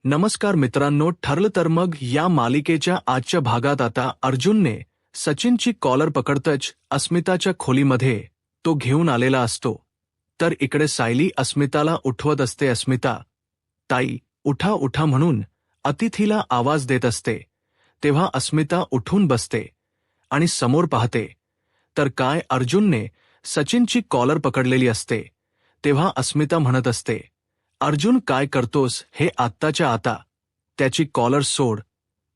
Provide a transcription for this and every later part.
नमस्कार मित्रांनो, ठरलं तर मग या मालिकेच्या आजच्या भागात आता अर्जुनने सचिनची कॉलर पकडतच अस्मिताच्या खोलीमध्ये तो घेऊन आलेला असतो. तर इकडे सायली अस्मिताला उठवत असते. अस्मिता, ताई, उठा उठा म्हणून अतिथीला आवाज देत असते. तेव्हा अस्मिता उठून बसते आणि समोर पाहते तर काय अर्जुनने सचिनची कॉलर पकडलेली असते. तेव्हा अस्मिता म्हणत असते, अर्जुन काय करतोस हे आत्ताच्या आता. त्याची कॉलर सोड.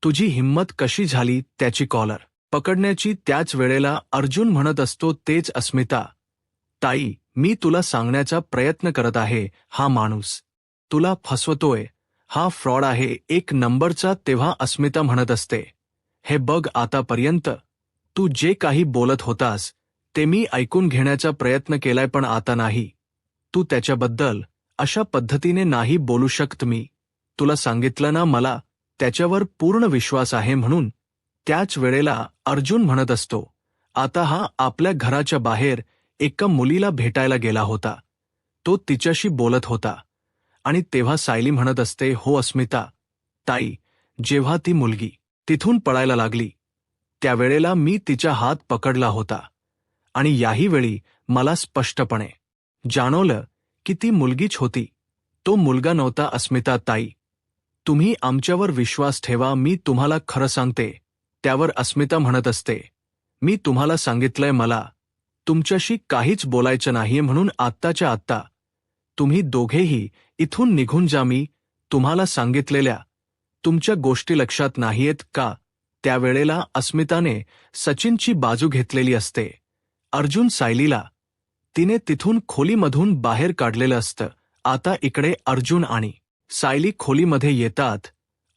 तुझी हिंमत कशी झाली त्याची कॉलर पकडण्याची. त्याच वेळेला अर्जुन म्हणत असतो, तेच अस्मिता. ताई, मी तुला सांगण्याचा प्रयत्न करत आहे, हा माणूस तुला फसवतोय, हा फ्रॉड आहे, एक नंबरचा. तेव्हा अस्मिता म्हणत असते, हे बघ, आतापर्यंत तू जे काही बोलत होतास ते मी ऐकून घेण्याचा प्रयत्न केलाय, पण आता नाही. तू त्याच्याबद्दल अशा पद्धतीने नाही बोलू शकत. मी तुला सांगितलं ना, मला त्याच्यावर पूर्ण विश्वास आहे म्हणून. त्याच वेळेला अर्जुन म्हणत असतो, आता हा आपल्या घराच्या बाहेर एका मुलीला भेटायला गेला होता. तो तिच्याशी बोलत होता आणि तेव्हा सायली म्हणत असते, हो अस्मिता ताई, जेव्हा ती मुलगी तिथून पळायला लागली त्यावेळेला मी तिचा हात पकडला होता आणि याही वेळी मला स्पष्टपणे जाणवलं की ती मुलगीच होती, तो मुलगा नव्हता. अस्मिता ताई, तुम्ही आमच्यावर विश्वास ठेवा, मी तुम्हाला खरं सांगते. त्यावर अस्मिता म्हणत असते, मी तुम्हाला सांगितलंय, मला तुमच्याशी काहीच बोलायचं नाहीये म्हणून. आत्ताच्या आत्ता तुम्ही दोघेही इथून निघून जा. मी तुम्हाला सांगितलेल्या तुमच्या गोष्टी लक्षात नाहीयेत का. त्यावेळेला अस्मिताने सचिनची बाजू घेतलेली असते. अर्जुन सायलीला तिने तिथून खोलीमधून बाहेर काढलेलं असतं. आता इकडे अर्जुन आणि सायली खोलीमध्ये येतात.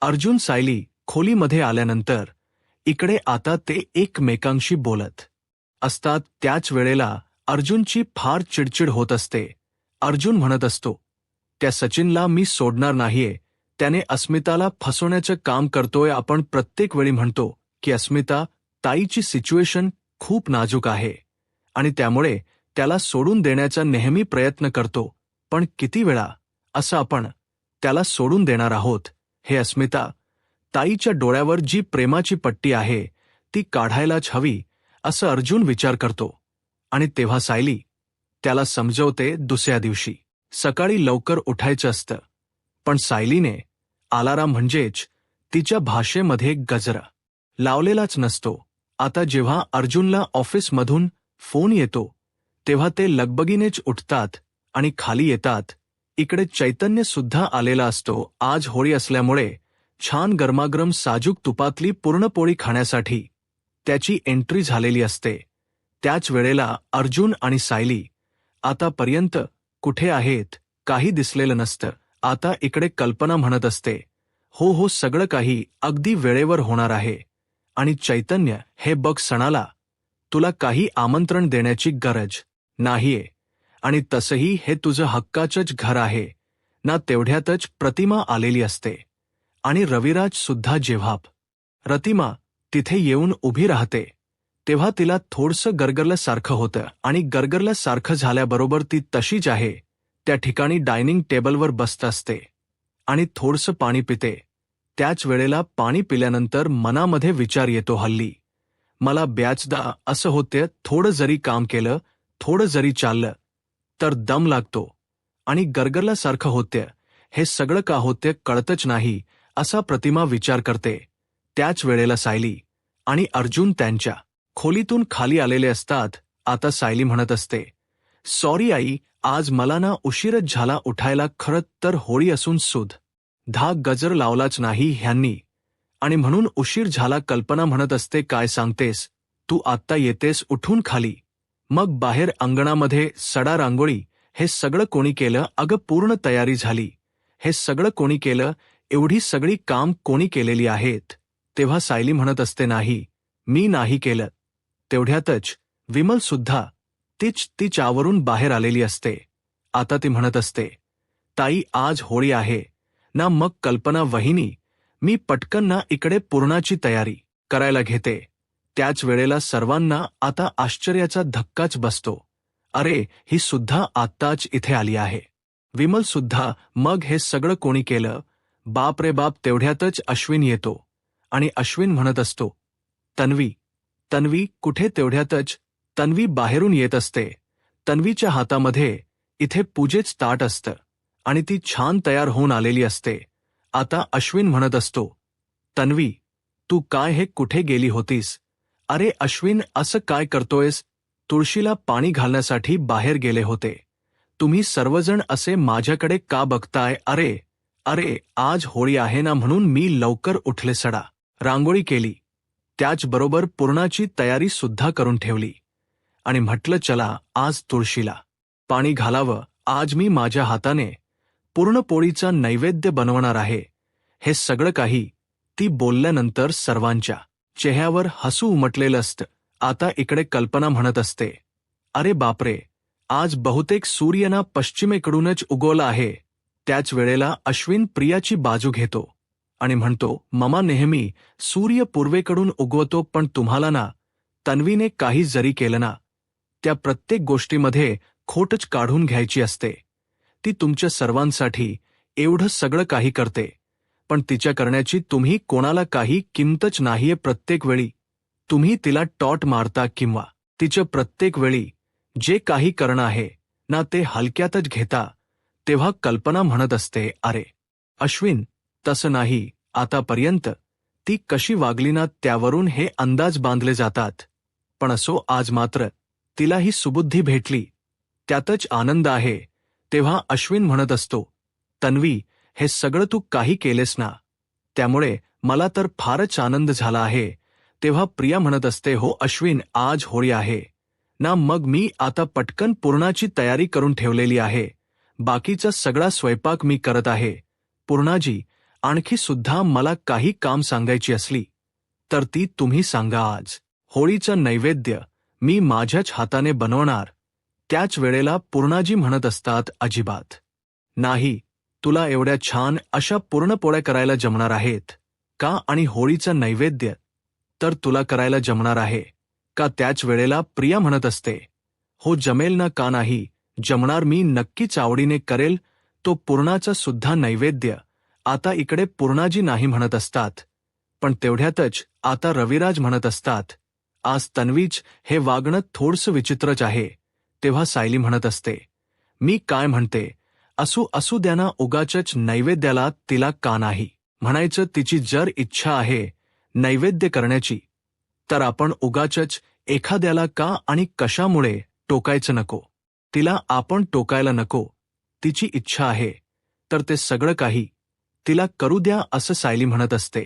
अर्जुन सायली खोलीमध्ये आल्यानंतर इकडे आता ते एकमेकांशी बोलत असतात. त्याच वेळेला अर्जुनची फार चिडचिड होत असते. अर्जुन म्हणत असतो, त्या सचिनला मी सोडणार नाहीये, त्याने अस्मिताला फसवण्याचं काम करतोय. आपण प्रत्येक वेळी म्हणतो की अस्मिता ताईची सिच्युएशन खूप नाजूक आहे आणि त्यामुळे त्याला सोडून देण्याचा नेहमी प्रयत्न करतो, पण किती वेळा असं आपण त्याला सोडून देणार आहोत. हे अस्मिता, ताईच्या डोळ्यावर जी प्रेमाची पट्टी आहे ती काढायलाच हवी, असं अर्जुन विचार करतो. आणि तेव्हा सायली त्याला समजवते, दुसऱ्या दिवशी सकाळी लवकर उठायचं असतं, पण सायलीने अलार्म म्हणजेच तिच्या भाषेमध्ये गजर लावलेलाच नसतो. आता जेव्हा अर्जुनला ऑफिसमधून फोन येतो तेव्हा ते लगबगीनेच उठतात आणि खाली येतात. इकडे चैतन्य सुद्धा आलेला असतो. आज होळी असल्यामुळे छान गरमागरम साजूक तुपातली पुरणपोळी खाण्यासाठी त्याची एंट्री झालेली असते. त्याच वेळेला अर्जुन आणि सायली आतापर्यंत कुठे आहेत काही दिसलेलं नसतं. आता इकडे कल्पना म्हणत असते, हो हो, सगळं काही अगदी वेळेवर होणार आहे. आणि चैतन्य, हे बघ, सणाला तुला काही आमंत्रण देण्याची गरज नाहीये आणि तसंही हे तुझं हक्काचंच घर आहे ना. तेवढ्यातच प्रतिमा आलेली असते आणि रविराज सुद्धा. जेव्हा प्रतिमा तिथे येऊन उभी राहते तेव्हा तिला थोडंसं गरगरल्यासारखं होतं आणि गरगरल्यासारखं झाल्याबरोबर ती तशीच आहे त्या ठिकाणी डायनिंग टेबलवर बसत असते आणि थोडंसं पाणी पिते. त्याच वेळेला पाणी पिल्यानंतर मनामध्ये विचार येतो, हल्ली मला बऱ्याचदा असं होतं, थोडं जरी काम केलं, थोडं जरी चाललं तर दम लागतो आणि गरगरल्यासारखं होतं. हे सगळं का होतं कळतच नाही, असा प्रतिमा विचार करते. त्याच वेळेला सायली आणि अर्जुन त्यांच्या खोलीतून खाली आलेले असतात. आता सायली म्हणत असते, सॉरी आई, आज मला ना उशीरच झाला उठायला. खरं तर होळी असून सुद्धा गजर लावलाच नाही ह्यांनी आणि म्हणून उशीर झाला. कल्पना म्हणत असते, काय सांगतेस तू, आत्ता येतेस उठून खाली. मग बाहेर अंगणामध्ये सडा रांगोळी, हे सगळं कोणी केलं. अगं पूर्ण तयारी झाली, हे सगळं कोणी केलं, एवढी सगळी काम कोणी केलेली आहेत. तेव्हा सायली म्हणत असते, नाही, मी नाही केलं. तेवढ्यातच विमल सुद्धा ती चावरून बाहेर आलेली असते. आता ती म्हणत असते, ताई, आज होळी आहे ना. मग कल्पना वहिनी, मी पटकन ना इकडे पुरणाची तयारी करायला घेते. त्याच वेळेला सर्वांना आता आश्चर्याचा धक्काच बसतो. अरे, ही सुद्धा आत्ताच इथे आली आहे. विमल सुद्धा. मग हे सगळं कोणी केलं. बाप रे बाप. तेवढ्यातच अश्विन येतो आणि अश्विन म्हणत असतो, तन्वी, तन्वी कुठे. तेवढ्यातच तन्वी बाहेरून येत असते. तन्वीच्या हातामध्ये इथे पूजेच ताट असतं आणि ती छान तयार होऊन आलेली असते. आता अश्विन म्हणत असतो, तन्वी, तू काय हे कुठे गेली होतीस. अरे अश्विन, असं काय करतोयस. तुळशीला पाणी घालण्यासाठी बाहेर गेले होते. तुम्ही सर्वजण असे माझ्याकडे का बघताय. अरे अरे, आज होळी आहे ना, म्हणून मी लवकर उठले, सडा रांगोळी केली, त्याचबरोबर पुरणाची तयारी सुद्धा करून ठेवली आणि म्हटलं चला आज तुळशीला पाणी घालावं. आज मी माझ्या हाताने पुरणपोळीचा नैवेद्य बनवणार आहे. हे सगळं काही ती बोलल्यानंतर सर्वांच्या चेहऱ्यावर हसू उमटलेलं असतं. आता इकडे कल्पना म्हणत असते, अरे बापरे, आज बहुतेक सूर्य ना पश्चिमेकडूनच उगवला आहे. त्याच वेळेला अश्विन प्रियाची बाजू घेतो आणि म्हणतो, ममा नेहमी सूर्य पूर्वेकडून उगवतो, पण तुम्हाला ना तन्वीने काही जरी केलं ना, त्या प्रत्येक गोष्टीमध्ये खोटच काढून घ्यायची असते. ती तुमच्या सर्वांसाठी एवढं सगळं काही करते, पण तिच्या करण्याची तुम्ही कोणाला काही किंमतच नाहीये. प्रत्येक वेळी तुम्ही तिला टॉट मारता किंवा तिच्या प्रत्येक वेळी जे काही करणं आहे ना ते हलक्यातच घेता. तेव्हा कल्पना म्हणत असते, अरे अश्विन, तसं नाही. आतापर्यंत ती कशी वागली ना त्यावरून हे अंदाज बांधले जातात. पण असो, आज मात्र तिला ही सुबुद्धी भेटली, त्यातच आनंद आहे. तेव्हा अश्विन म्हणत असतो, तन्वी, हे सगळं तू काही केलेस ना, त्यामुळे मला तर फारच आनंद झाला आहे. तेव्हा प्रिया म्हणत असते, हो अश्विन, आज होळी आहे ना, मग मी आता पटकन पुरणाची तयारी करून ठेवलेली आहे. बाकीचा सगळा स्वयंपाक मी करत आहे. पूर्णाजी, आणखी सुद्धा मला काही काम सांगायची असली तर ती तुम्ही सांगा. आज होळीचं नैवेद्य मी माझ्याच हाताने बनवणार. त्याच वेळेला पूर्णाजी म्हणत असतात, अजिबात नाही, तुला एवढ्या छान अशा पुरणपोळ्या करायला जमणार आहेत का, आणि होळीचं नैवेद्य तर तुला करायला जमणार आहे का. त्याच वेळेला प्रिया म्हणत असते, हो जमेल ना, का नाही जमणार, मी नक्कीच आवडीने करेल तो पुरणाचा सुद्धा नैवेद्य. आता इकडे पूर्णाजी नाही म्हणत असतात, पण तेवढ्यातच आता रविराज म्हणत असतात, आज तन्वीच हे वागणं थोडंसं विचित्रच आहे. तेव्हा सायली म्हणत असते, मी काय म्हणते, असू द्या ना, उगाचच नैवेद्याला तिला का नाही म्हणायचं. तिची जर इच्छा आहे नैवेद्य करण्याची तर आपण उगाचच एखाद्याला का आणि कशामुळे टोकायचं नको. तिला आपण टोकायला नको. तिची इच्छा आहे तर ते सगळं काही तिला करू द्या, असं सायली म्हणत असते.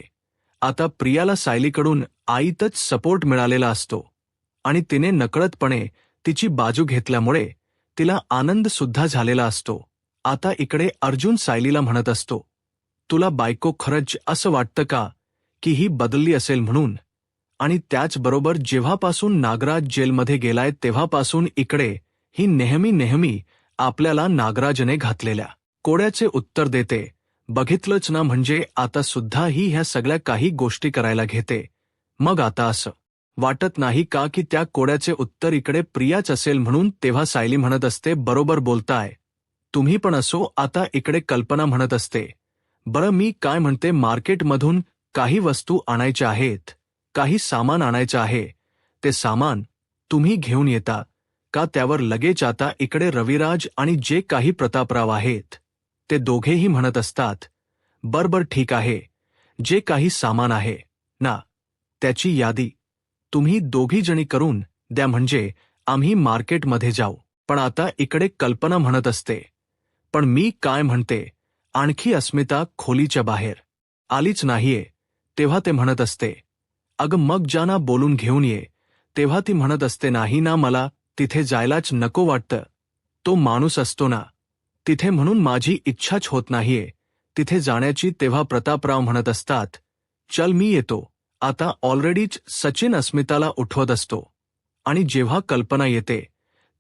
आता प्रियाला सायलीकडून आईतच सपोर्ट मिळालेला असतो आणि तिने नकळतपणे तिची बाजू घेतल्यामुळे तिला आनंद सुद्धा झालेला असतो. आता इकडे अर्जुन सायलीला म्हणत असतो, तुला बायको खरंच असं वाटतं का की ही बदलली असेल म्हणून. आणि त्याचबरोबर जेव्हापासून नागराज जेलमध्ये गेलाय तेव्हापासून इकडे ही नेहमी आपल्याला नागराजने घातलेल्या कोड्याचे उत्तर देते. बघितलंच ना, म्हणजे आता सुद्धा ही ह्या सगळ्या काही गोष्टी करायला घेते. मग आता असं वाटत नाही का की त्या कोड्याचे उत्तर इकडे प्रियाच असेल म्हणून. तेव्हा सायली म्हणत असते, बरोबर बोलताय तुम्ही, पण असो. आता इकडे कल्पना म्हणत असते, बरं मी काय म्हणते, मार्केटमधून काही वस्तू आणायच्या आहेत, काही सामान आणायचं आहे, ते सामान तुम्ही घेऊन येता का. त्यावर लगेच आता इकडे रविराज आणि जे काही प्रतापराव आहेत ते दोघेही म्हणत असतात, बरं ठीक आहे, जे काही सामान आहे ना त्याची यादी तुम्ही दोघी जणी करून द्या, म्हणजे आम्ही मार्केटमध्ये जाऊ. पण आता इकडे कल्पना म्हणत असते, पण मी काय म्हणते, आणखी अस्मिता खोलीच्या बाहेर आलीच नाहीये. तेव्हा ते म्हणत असते, अगं मग जाना बोलून घेऊन ये. तेव्हा ती म्हणत असते, नाही ना, मला तिथे जायलाच नको वाटतं. तो माणूस असतो ना तिथे, म्हणून माझी इच्छाच होत नाहीये तिथे जाण्याची. तेव्हा प्रतापराव म्हणत असतात, चल मी येतो. आता ऑलरेडीच सचिन अस्मिताला उठवत असतो आणि जेव्हा कल्पना येते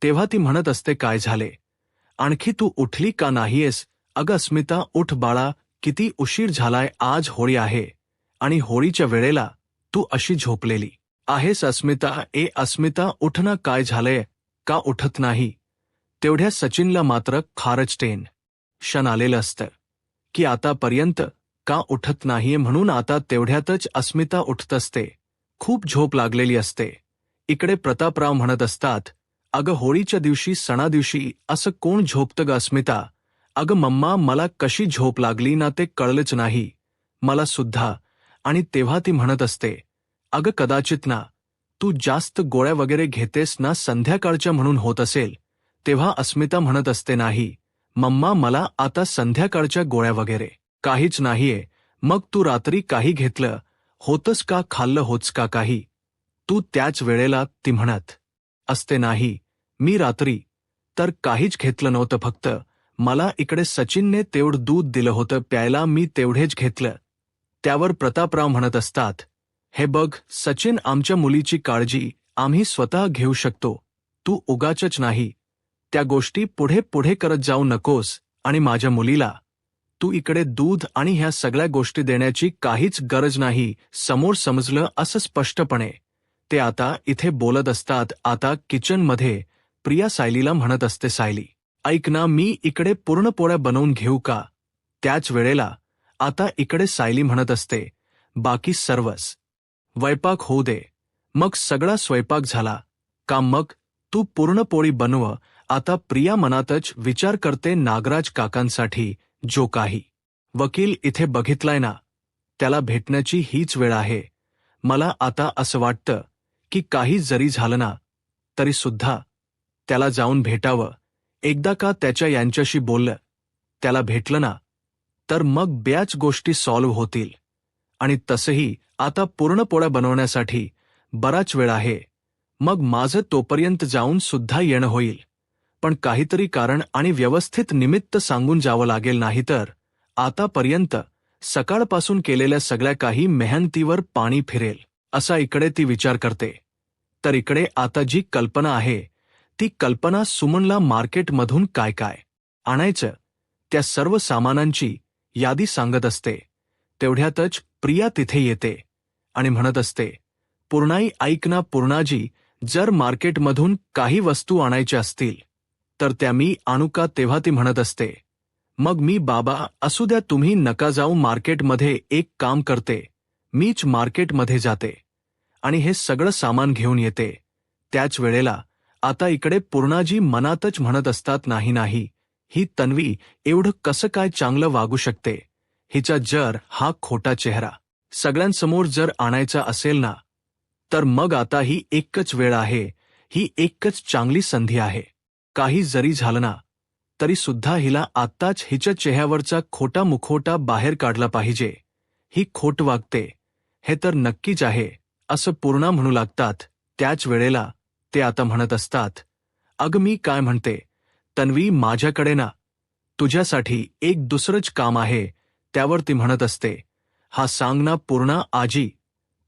तेव्हा ती म्हणत असते, काय झाले, आणखी तू उठली का नाहीयेस. अगं अस्मिता, उठ बाळा, किती उशीर झालाय, आज होळी आहे आणि होळीच्या वेळेला तू अशी झोपलेली आहेस. अस्मिता, अस्मिता उठ ना, काय झालंय, का उठत नाही. तेवढ्या सचिनला मात्र फारच टेन्शन आलेलं असतं की आतापर्यंत का उठत नाहीये म्हणून आता तेवढ्यातच अस्मिता उठत असते. खूप झोप लागलेली असते. इकडे प्रतापराव म्हणत असतात, अगं होळीच्या दिवशी सणादिवशी असं कोण झोपतं ग अस्मिता? अगं मम्मा मला कशी झोप लागली ना ते कळलंच नाही. मला सुद्धा. आणि तेव्हा ती म्हणत असते, अगं कदाचित ना तू जास्त गोळ्या वगैरे घेतेस ना संध्याकाळच्या म्हणून होत असेल. तेव्हा अस्मिता म्हणत असते नाही मम्मा मला आता संध्याकाळच्या गोळ्या वगैरे काहीच नाहीये. मग तू रात्री काही घेतलं होतंस का खाल्लं होतस का काही? तू त्याच वेळेला ती म्हणत असते नाही मी रात्री तर काहीच घेतलं नव्हतं फक्त मला इकडे सचिनने तेवढं दूध दिलं होतं प्यायला मी तेवढेच घेतलं. त्यावर प्रतापराव म्हणत असतात हे बघ सचिन आमच्या मुलीची काळजी आम्ही स्वतः घेऊ शकतो. तू उगाचच नाही त्या गोष्टी पुढे पुढे करत जाऊ नकोस आणि माझ्या मुलीला तू इकडे दूध आणि ह्या सगळ्या गोष्टी देण्याची काहीच गरज नाही समोर समजलं असं स्पष्टपणे. ते आता इथे बोलत असतात. आता किचनमध्ये प्रिया सायलीला म्हणत असते सायली ऐक ना मी इकडे पूर्ण पोळ्या बनवून घेऊ का? त्याच वेळेला आता इकडे सायली म्हणत असते बाकी सर्वच स्वयंपाक होऊ दे. मग सगळा स्वयंपाक झाला का मग तू पूर्ण पोळी बनव. आता प्रिया मनातच विचार करते नागराज काकांसाठी जो काही वकील इथे बघितलाय ना त्याला भेटण्याची हीच वेळ आहे. मला आता असं वाटतं की काही जरी झालं ना तरी सुद्धा त्याला जाऊन भेटावं. एकदा का त्याच्या यांच्याशी बोललं त्याला भेटलं ना तर मग बऱ्याच गोष्टी सॉल्व्ह होतील. आणि तसंही आता पूर्ण पोळ्या बनवण्यासाठी बराच वेळ आहे. मग माझं तोपर्यंत जाऊन सुद्धा येणं होईल. पण काहीतरी कारण आणि व्यवस्थित निमित्त सांगून जावं लागेल नाहीतर आतापर्यंत सकाळपासून केलेल्या सगळ्या काही मेहनतीवर पाणी फिरेल असा इकडे ती विचार करते. तर इकडे आता जी कल्पना आहे ती कल्पना सुमनला मार्केटमधून काय काय आणायचं त्या सर्व सामानांची यादी सांगत असते. तेवढ्यातच प्रिया तिथे येते आणि म्हणत असते पूर्णाई ऐक ना पूर्णाजी जर मार्केटमधून काही वस्तू आणायच्या असतील तर त्या मी आणू का? तेव्हा ती म्हणत असते मग मी बाबा असू द्या तुम्ही नका जाऊ मार्केटमध्ये एक काम करते मीच मार्केटमध्ये जाते आणि हे सगळं सामान घेऊन येते. त्याच वेळेला आता इकडे पूर्णाजी मनातच म्हणत असतात नाही नाही ही तन्वी एवढं कसं काय चांगलं वागू शकते. हिचा जर हा खोटा चेहरा सगळ्यांसमोर जर आणायचा असेल ना तर मग आता ही एकच वेळ आहे. ही एकच चांगली संधी आहे. काही जरी झालं ना तरी सुद्धा हिला आत्ताच हिच्या चेहऱ्यावरचा खोटा मुखवटा बाहेर काढला पाहिजे. ही खोट वागते हे तर नक्कीच आहे असं पूर्णा म्हणू लागतात. त्याच वेळेला ते आता म्हणत असतात अगं मी काय म्हणते तन्वी माझ्याकडे ना तुझ्यासाठी एक दुसरंच काम आहे. त्यावर ती म्हणत असते हा सांग ना पूर्णा आजी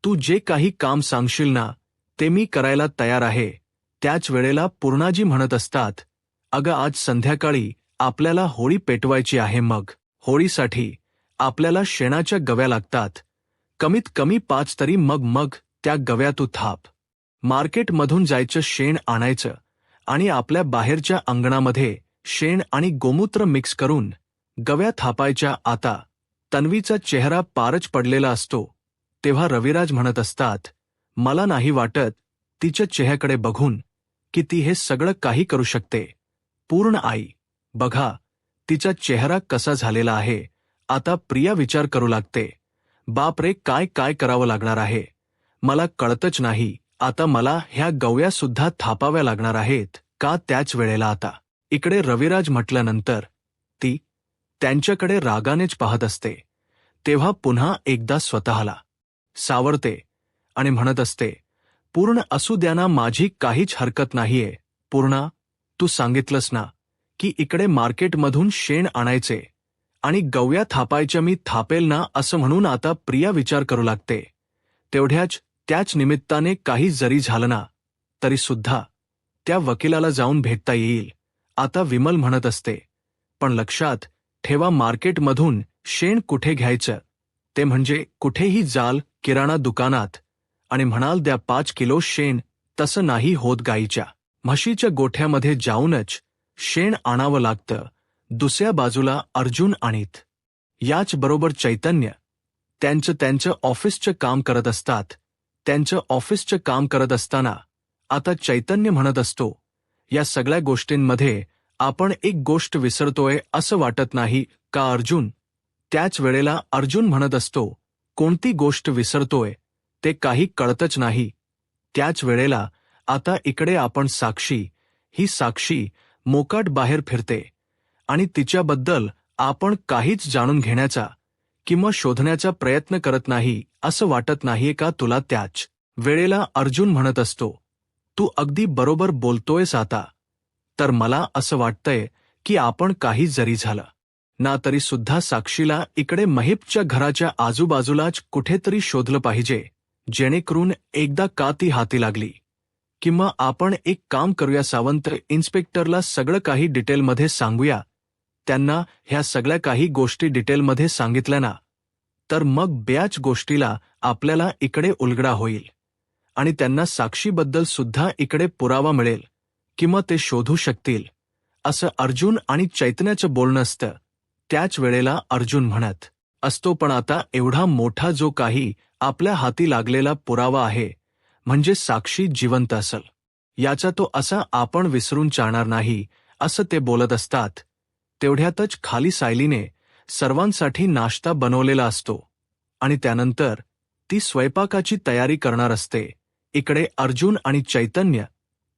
तू जे काही काम सांगशील ना ते मी करायला तयार आहे. त्याच वेळेला पूर्णाजी म्हणत असतात अगं आज संध्याकाळी आपल्याला होळी पेटवायची आहे. मग होळीसाठी आपल्याला शेणाच्या गव्या लागतात. कमीत कमी 5 तरी. मग त्या गव्या तू थाप. मार्केटमधून जायचं शेण आणायचं आणि आपल्या बाहेरच्या अंगणामध्ये शेण आणि गोमूत्र मिक्स करून गव्या थापायच्या. आता तन्वीचा चेहरा पारच पडलेला असतो. तेव्हा रविराज म्हणत असतात मला नाही वाटत तिच्या चेहऱ्याकडे बघून की ती हे सगळं काही करू शकते. पूर्ण आई बघा तिचा चेहरा कसा झालेला आहे. आता प्रिया विचार करू लागते बापरे काय काय करावं लागणार आहे मला कळतच नाही. आता मला ह्या गव्या सुद्धा थापाव्या लागणार आहेत का? त्याच वेळेला आता इकडे रविराज म्हटल्यानंतर ती त्यांच्याकडे रागानेच पाहत असते. तेव्हा पुन्हा एकदा स्वतःला सावरते आणि म्हणत असते पूर्ण असू द्या ना माझी काहीच हरकत नाहीये. पूर्णा तू सांगितलंस ना की इकडे मार्केटमधून शेण आणायचे आणि गव्या थापायच्या मी थापेल ना असं म्हणून आता प्रिया विचार करू लागते. त्याच निमित्ताने काही जरी झालं ना तरी सुद्धा त्या वकिलाला जाऊन भेटता येईल. आता विमल म्हणत असते पण लक्षात ठेवा मार्केटमधून शेण कुठे घ्यायचं ते म्हणजे कुठेही जाल किराणा दुकानात आणि म्हणाल द्या 5 किलो शेण. तसं नाही होत. गाईच्या म्हशीच्या गोठ्यामध्ये जाऊनच शेण आणावं लागतं. दुसऱ्या बाजूला अर्जुन आणीत याच बरोबर चैतन्य त्यांचं ऑफिसचं काम करत असतात. त्यांचं ऑफिसचं काम करत असताना आता चैतन्य म्हणत असतो, या सगळ्या गोष्टींमध्ये आपण एक गोष्ट विसरतोय असं वाटत नाही का अर्जुन? त्याच वेळेला अर्जुन म्हणत असतो, कोणती गोष्ट विसरतोय ते काही कळतच नाही. त्याच वेळेला आता इकडे आपण साक्षी, ही साक्षी मोकाट बाहेर फिरते आणि तिच्याबद्दल आपण काहीच जाणून घेण्याचा किंवा शोधण्याचा प्रयत्न करत नाही असं वाटत नाहीये का तुला? त्याच वेळेला अर्जुन म्हणत असतो, तू अगदी बरोबर बोलतोयस आता. तर मला असं वाटतंय की आपण काही जरी झालं ना तरी सुद्धा साक्षीला इकडे महेशच्या घराच्या आजूबाजूलाच कुठेतरी शोधलं पाहिजे, जेणेकरून एकदा का ती हाती लागली. किंवा आपण एक काम करूया, सावंत इन्स्पेक्टरला सगळं काही डिटेलमध्ये सांगूया. त्यांना ह्या सगळ्या काही गोष्टी डिटेलमध्ये सांगितल्या ना, तर मग बऱ्याच गोष्टीला आपल्याला इकडे उलगडा होईल आणि त्यांना साक्षीबद्दल सुद्धा इकडे पुरावा मिळेल किंवा ते शोधू शकतील, असं अर्जुन आणि चैतन्याचं बोलणं असतं. त्याच वेळेला अर्जुन म्हणत असतो, पण आता एवढा मोठा जो काही आपल्या हाती लागलेला पुरावा आहे, म्हणजे साक्षी जिवंत असेल, याचा तो असा आपण विसरून चालणार नाही, असं ते बोलत असतात. तेवढ्यातच खाली सायलीने सर्वांसाठी नाश्ता बनवलेला असतो आणि त्यानंतर ती स्वयंपाकाची तयारी करणार असते. इकडे अर्जुन आणि चैतन्य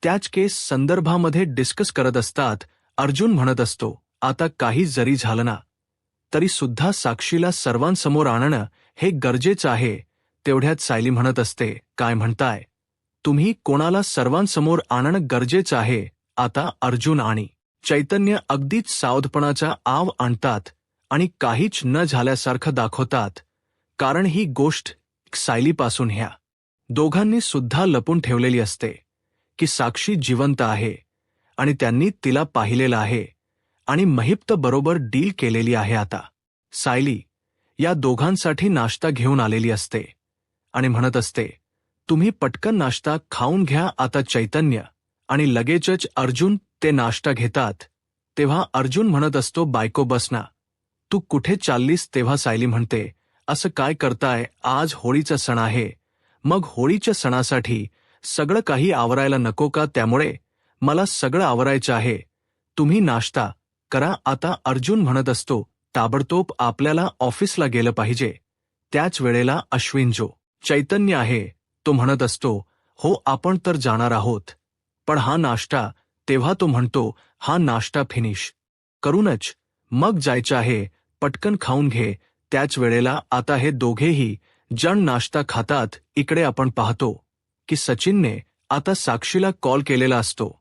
त्याच केस संदर्भामध्ये डिस्कस करत असतात. अर्जुन म्हणत असतो, आता काही जरी झालं ना तरी सुद्धा साक्षीला सर्वांसमोर आणणं हे गरजेचं आहे. तेवढ्यात सायली म्हणत असते, काय म्हणताय तुम्ही? कोणाला सर्वांसमोर आणणं गरजेचं आहे? आता अर्जुन आणि चैतन्य अगदीच सावधपणाचा आव आणतात आणि काहीच न झाल्यासारखं दाखवतात, कारण ही गोष्ट सायलीपासून ह्या दोघांनी सुद्धा लपून ठेवलेली असते की साक्षी जिवंत आहे आणि त्यांनी तिला पाहिलेलं आहे आणि महिप्त बरोबर डील केलेली आहे. आता सायली या दोघांसाठी नाश्ता घेऊन आलेली असते आणि म्हणत असते, तुम्ही पटकन नाश्ता खाऊन घ्या आता. चैतन्य आणि लगेचच अर्जुन ते नाश्ता घेतात. तेव्हा अर्जुन म्हणत असतो, बायको बस ना, तू कुठे चाललीस? तेव्हा सायली म्हणते, असं काय करताय, आज होळीचा सण आहे, मग होळीच्या सणासाठी सगळं काही आवरायला नको का? त्यामुळे मला सगळं आवरायचं आहे, तुम्ही नाश्ता करा आता. अर्जुन म्हणत असतो, ताबडतोब आपल्याला ऑफिसला गेलं पाहिजे. त्याच वेळेला अश्विन जो चैतन्य आहे तो म्हणत असतो, हो आपण तर जाणार आहोत, पण हा नाश्ता? तेव्हा तो म्हणतो, हा नाश्ता फिनिश करूनच मग जायचं आहे, पटकन खाऊन घे. त्याच वेळेला आता हे दोघेही जण नाश्ता खातात. इकडे आपण पाहतो की सचिनने आता साक्षीला कॉल केलेला असतो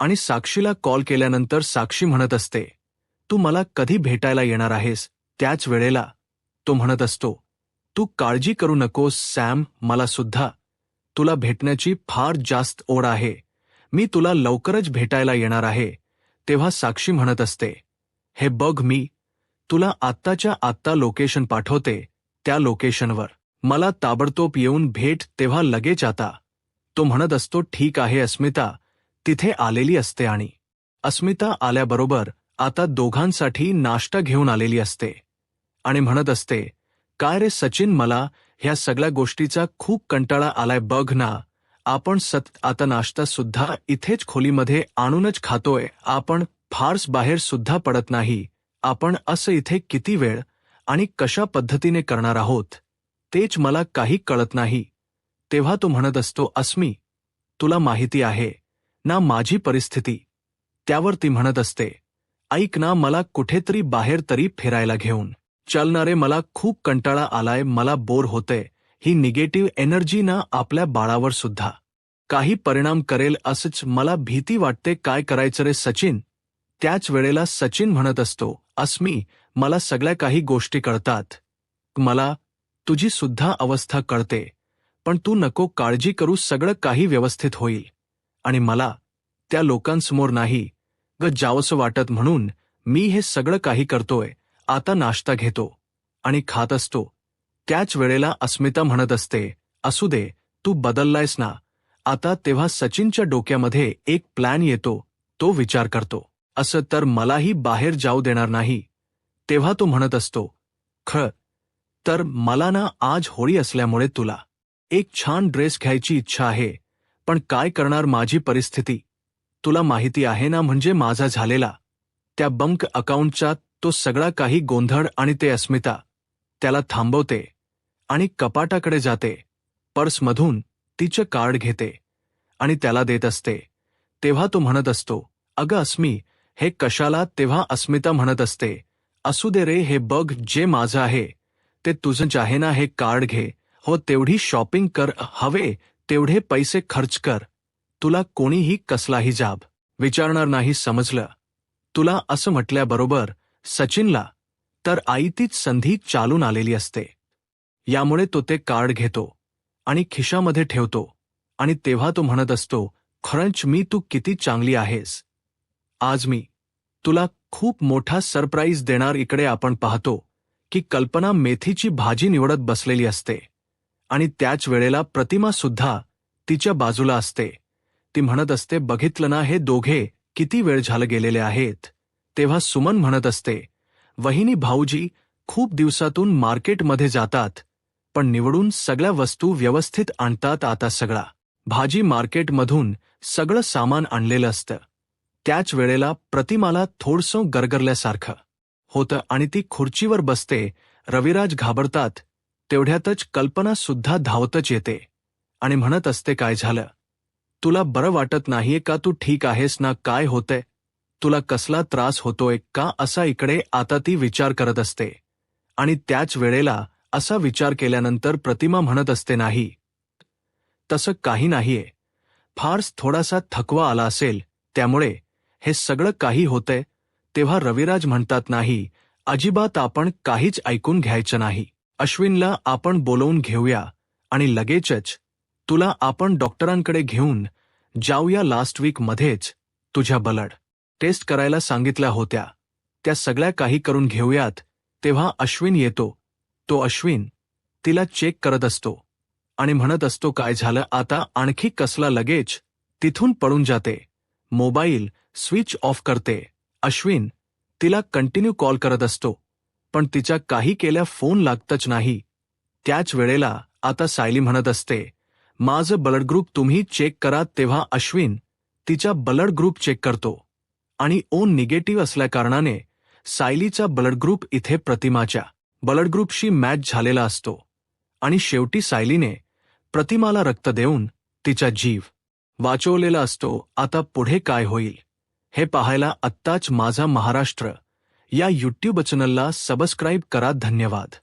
आणि साक्षीला कॉल केल्यानंतर साक्षी म्हणत असते, तू मला कधी भेटायला येणार आहेस? त्याच वेळेला तो म्हणत असतो, तू काळजी करू नकोस सॅम, मला सुद्धा तुला भेटण्याची फार जास्त ओढ आहे, मी तुला लवकरच भेटायला येणार आहे. तेव्हा साक्षी म्हणत असते, हे बघ, मी तुला आत्ताच्या आत्ता लोकेशन पाठवते, त्या लोकेशनवर मला ताबडतोब येऊन भेट. तेव्हा लगेच आता तो म्हणत असतो, ठीक आहे. अस्मिता तिथे आलेली असते आणि अस्मिता आल्याबरोबर आता दोघांसाठी नाश्ता घेऊन आलेली असते आणि म्हणत असते, काय रे सचिन, मला ह्या सगळ्या गोष्टीचा खूप कंटाळा आलाय, बघ ना, आपण आता नाश्ता सुद्धा इथेच खोलीमध्ये आणूनच खातोय, आपण फारस बाहेर सुद्धा पडत नाही, आपण असं इथे किती वेळ आणि कशा पद्धतीने करणार आहोत तेच मला काही कळत नाही. तेव्हा तो म्हणत असतो, अस्मी तुला माहिती आहे ना माझी परिस्थिती? त्यावर ती म्हणत असते, ऐक ना, मला कुठेतरी बाहेर तरी फिरायला घेऊन चलणारे, मला खूप कंटाळा आलाय, मला बोर होतंय, ही निगेटिव्ह एनर्जी ना आपल्या बाळावर सुद्धा काही परिणाम करेल असंच मला भीती वाटते, काय करायचं रे सचिन? त्याच वेळेला सचिन म्हणत असतो, अस्मी मला सगळ्या काही गोष्टी कळतात, मला तुझी सुद्धा अवस्था कळते, पण तू नको काळजी करू, सगळं काही व्यवस्थित होईल आणि मला त्या लोकांसमोर नाही ग जावंसं वाटत, म्हणून मी हे सगळं काही करतोय. आता नाश्ता घेतो आणि खात असतो. त्याच वेळेला अस्मिता म्हणत असते, असू दे, तू बदललायस ना आता. तेव्हा सचिनच्या डोक्यामध्ये एक प्लॅन येतो. तो विचार करतो, असं तर मलाही बाहेर जाऊ देणार नाही. तेव्हा तो म्हणत असतो, तर मला ना आज होळी असल्यामुळे तुला एक छान ड्रेस घ्यायची इच्छा आहे, पण काय करणार माझी परिस्थिती तुला माहिती आहे ना, म्हणजे माझा झालेला त्या बंक अकाउंटचा तो सगळा काही गोंधळ, आणि ते अस्मिता त्याला थांबवते आणि कपाटाकडे जाते, पर्समधून तिचं कार्ड घेते आणि त्याला देत असते. तेव्हा तो म्हणत असतो, अगं अस्मी, हे कशाला? तेव्हा अस्मिता म्हणत असते, असू दे रे, हे बघ, जे माझं आहे ते तुझंच आहे ना, हे कार्ड घे, हो तेवढी शॉपिंग कर, हवे तेवढे पैसे खर्च कर, तुला कोणीही कसलाही जाब विचारणार नाही, समजलं? तुला असं म्हटल्याबरोबर सचिनला तर आई तीच संधी चालून आलेली असते. यामुळे तो ते कार्ड घेतो आणि खिशामध्ये ठेवतो, आणि तेव्हा तो म्हणत असतो, खरंच मी, तू किती चांगली आहेस. आज मी तुला खूप मोठा सरप्राईज देणार. इकडे आपण पाहतो की कल्पना मेथीची भाजी निवडत बसलेली असते आणि त्याच वेळेला प्रतिमा सुद्धा तिच्या बाजूला असते. ती म्हणत असते, बघितलं ना, हे दोघे किती वेळ झालं गेलेले आहेत. तेव्हा सुमन म्हणत असते, वहिनी भाऊजी खूप दिवसातून मार्केटमध्ये जातात, पण निवडून सगळ्या वस्तू व्यवस्थित आणतात. आता सगळा भाजी मार्केटमधून सगळं सामान आणलेलं असतं. त्याच वेळेला प्रतिमाला थोडसं गरगरल्यासारखं होतं आणि ती खुर्चीवर बसते. रविराज घाबरतात. तेवढ्यातच कल्पना सुद्धा धावतच येते आणि म्हणत असते, काय झालं? तुला बरं वाटत नाहीये का? तू ठीक आहेस ना? काय होतंय? तुला कसला त्रास होतोय का? असा इकडे आता ती विचार करत असते आणि त्याच वेळेला असा विचार केल्यानंतर प्रतिमा म्हणत असते, नाही, तसं काही नाहीये, फारच थोडासा थकवा आला असेल, त्यामुळे हे सगळं काही होतंय. तेव्हा रविराज म्हणतात, नाही, अजिबात आपण काहीच ऐकून घ्यायचं नाही. अश्विनला आपण बोलवून घेऊया आणि लगेचच तुला आपण डॉक्टरांकडे घेऊन जाऊया. लास्ट वीक मध्येच तुझ्या ब्लड टेस्ट करायला सांगितल्या होत्या, त्या सगळ्या काही करून घेऊयात. तेव्हा अश्विन येतो. तो अश्विन तिला चेक करत असतो आणि म्हणत असतो, काय झालं आता? आणखी कसला? लगेच तिथून पळून जाते. मोबाईल स्विच ऑफ करते. अश्विन तिला कंटिन्यू कॉल करत असतो, पण तिच्या काही केल्या फोन लागतच नाही. त्याच वेळेला आता सायली म्हणत असते, माझं ब्लड ग्रुप तुम्ही चेक करा. तेव्हा अश्विन तिचा ब्लड ग्रुप चेक करतो आणि ओ निगेटिव्ह असल्याकारणाने सायलीचा ब्लड ग्रुप इथे प्रतिमाच्या ब्लड ग्रुपशी मॅच झालेला असतो आणि शेवटी सायलीने प्रतिमाला रक्त देऊन तिचा जीव वाचवलेला असतो. आता पुढे काय होईल हे पाहायला आत्ताच माझा महाराष्ट्र या यूट्यूब चॅनलला सबस्क्राईब करा. धन्यवाद.